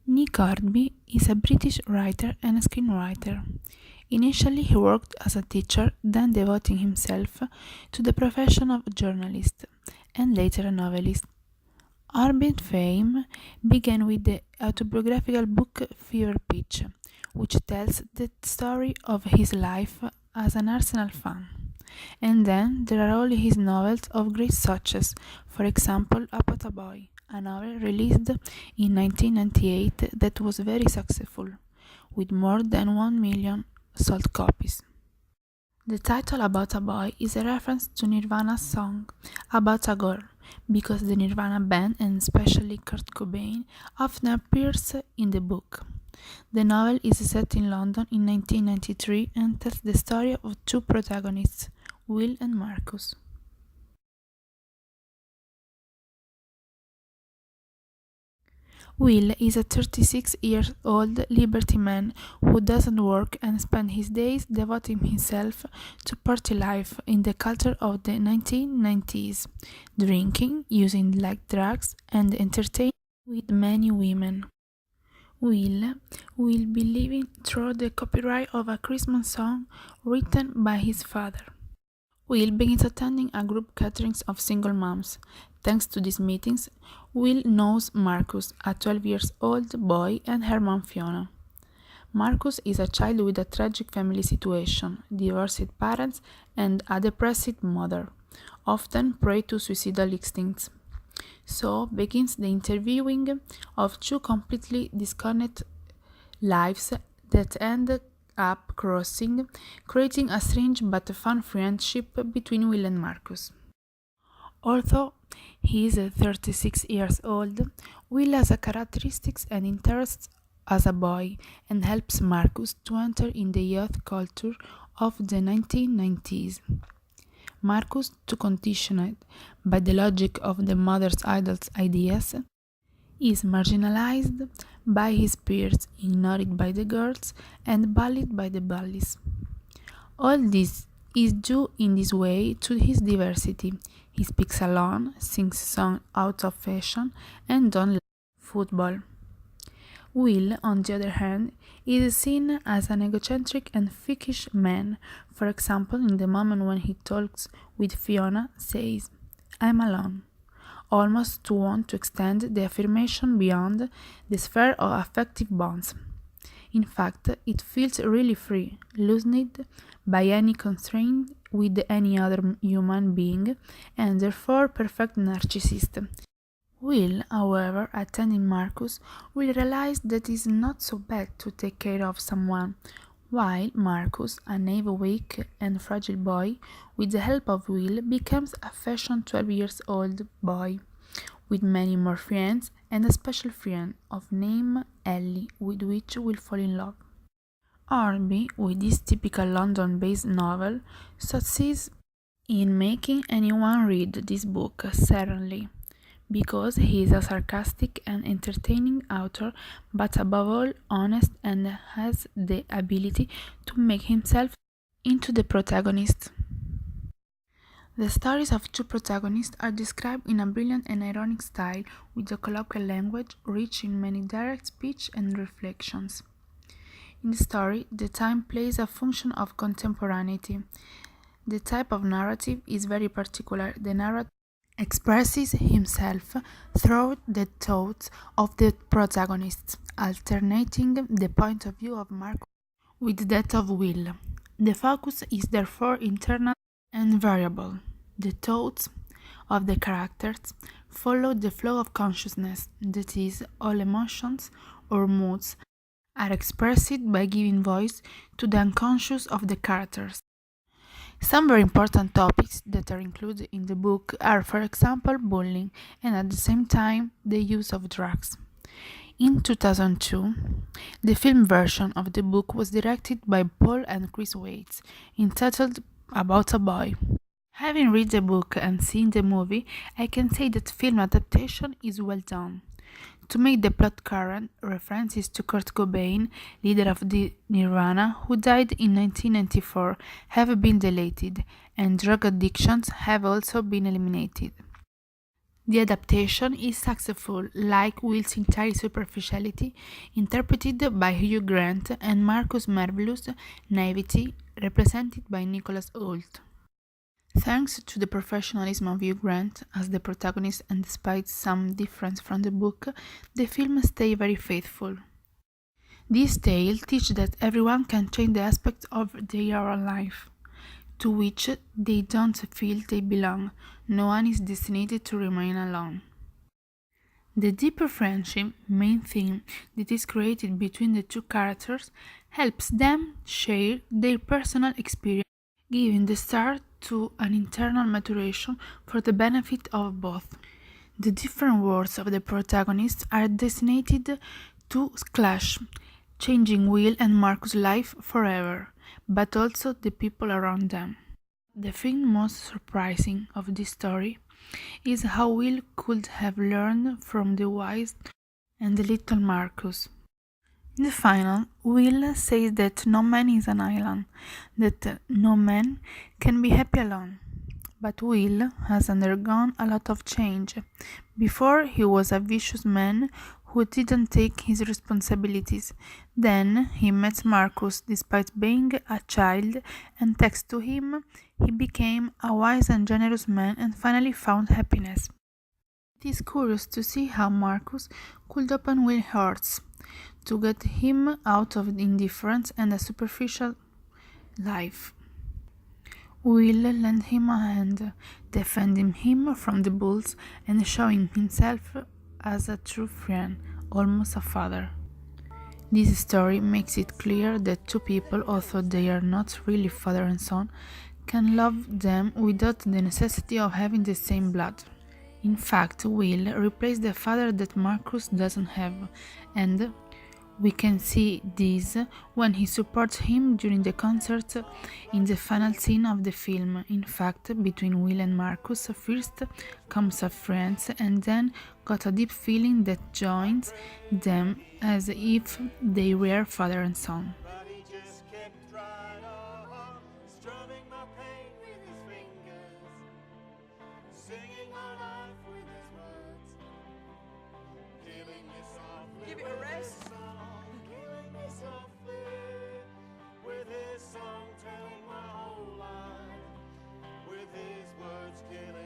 Nick Hornby is a British writer and screenwriter. Initially, he worked as a teacher, then devoting himself to the profession of journalist and later a novelist. Hornby's fame began with the autobiographical book Fever Pitch, which tells the story of his life as an Arsenal fan. And then there are all his novels of great success, for example, About a Boy, a novel released in 1998 that was very successful, with more than 1 million sold copies. The title About a Boy is a reference to Nirvana's song About a Girl, because the Nirvana band, and especially Kurt Cobain, often appears in the book. The novel is set in London in 1993 and tells the story of two protagonists, Will and Marcus. Will is a 36-year-old Liberty man who doesn't work and spends his days devoting himself to party life in the culture of the 1990s, drinking, using light drugs, and entertaining with many women. Will be living through the copyright of a Christmas song written by his father. Will begins attending a group gatherings of single moms. Thanks to these meetings, Will knows Marcus, a 12-year-old boy, and her mom Fiona. Marcus is a child with a tragic family situation, divorced parents, and a depressed mother, often prey to suicidal instincts. So begins the interviewing of two completely disconnected lives that end up crossing, creating a strange but fun friendship between Will and Marcus. Although he is 36 years old, Will has a characteristics and interests as a boy and helps Marcus to enter in the youth culture of the 1990s. Marcus, too conditioned by the logic of the mother's idol's ideas, is marginalized by his peers, ignored by the girls, and bullied by the bullies. All this is due in this way to his diversity. He speaks alone, sings songs out of fashion, and don't like football. Will, on the other hand, is seen as an egocentric and freakish man. For example, in the moment when he talks with Fiona, says, "I'm alone," almost to want to extend the affirmation beyond the sphere of affective bonds. In fact, it feels really free, loosened by any constraint with any other human being, and therefore perfect narcissist. Will, however, attending Marcus, will realize that it is not so bad to take care of someone, while Marcus, a naive, weak, and fragile boy, with the help of Will, becomes a fashion 12-year-old boy, with many more friends, and a special friend of name Ellie, with which will fall in love. Hornby, with this typical London-based novel, succeeds in making anyone read this book, certainly, because he is a sarcastic and entertaining author, but above all honest and has the ability to make himself into the protagonist. The stories of two protagonists are described in a brilliant and ironic style, with a colloquial language rich in many direct speech and reflections. In the story, the time plays a function of contemporaneity. The type of narrative is very particular. The narrator expresses himself through the thoughts of the protagonists, alternating the point of view of Mark with that of Will. The focus is therefore internal and variable. The thoughts of the characters follow the flow of consciousness, that is, all emotions or moods are expressed by giving voice to the unconscious of the characters. Some very important topics that are included in the book are, for example, bullying and at the same time the use of drugs. In 2002, the film version of the book was directed by Paul and Chris Waits, entitled About a Boy. Having read the book and seen the movie, I can say that film adaptation is well done. To make the plot current, references to Kurt Cobain, leader of the Nirvana, who died in 1994, have been deleted, and drug addictions have also been eliminated. The adaptation is successful, like Will's entire superficiality, interpreted by Hugh Grant, and Marcus' marvelous naivety, represented by Nicholas Hoult. Thanks to the professionalism of Hugh Grant as the protagonist and despite some difference from the book, the film stays very faithful. This tale teaches that everyone can change the aspects of their own life, to which they don't feel they belong. No one is destined to remain alone. The deeper friendship, main theme that is created between the two characters, helps them share their personal experience, giving the start to an internal maturation for the benefit of both. The different worlds of the protagonists are destined to clash, changing Will and Marcus' life forever, but also the people around them. The thing most surprising of this story is how Will could have learned from the wise and the little Marcus. In the final, Will says that no man is an island, that no man can be happy alone. But Will has undergone a lot of change. Before, he was a vicious man who didn't take his responsibilities. Then he met Marcus despite being a child, and thanks to him, he became a wise and generous man and finally found happiness. It is curious to see how Marcus could open Will's heart to get him out of indifference and a superficial life. Will lend him a hand, defending him from the bulls and showing himself as a true friend, almost a father. This story makes it clear that two people, although they are not really father and son, can love them without the necessity of having the same blood. In fact, Will replaced the father that Marcus doesn't have, and we can see this when he supports him during the concert in the final scene of the film. In fact, between Will and Marcus, first comes a friend and then got a deep feeling that joins them as if they were father and son. But he just kept right on, strumming my pain with his fingers, singing my life with his words, killing me softly. Give it a rest. Killing me softly with his song, telling my whole life, with his words killing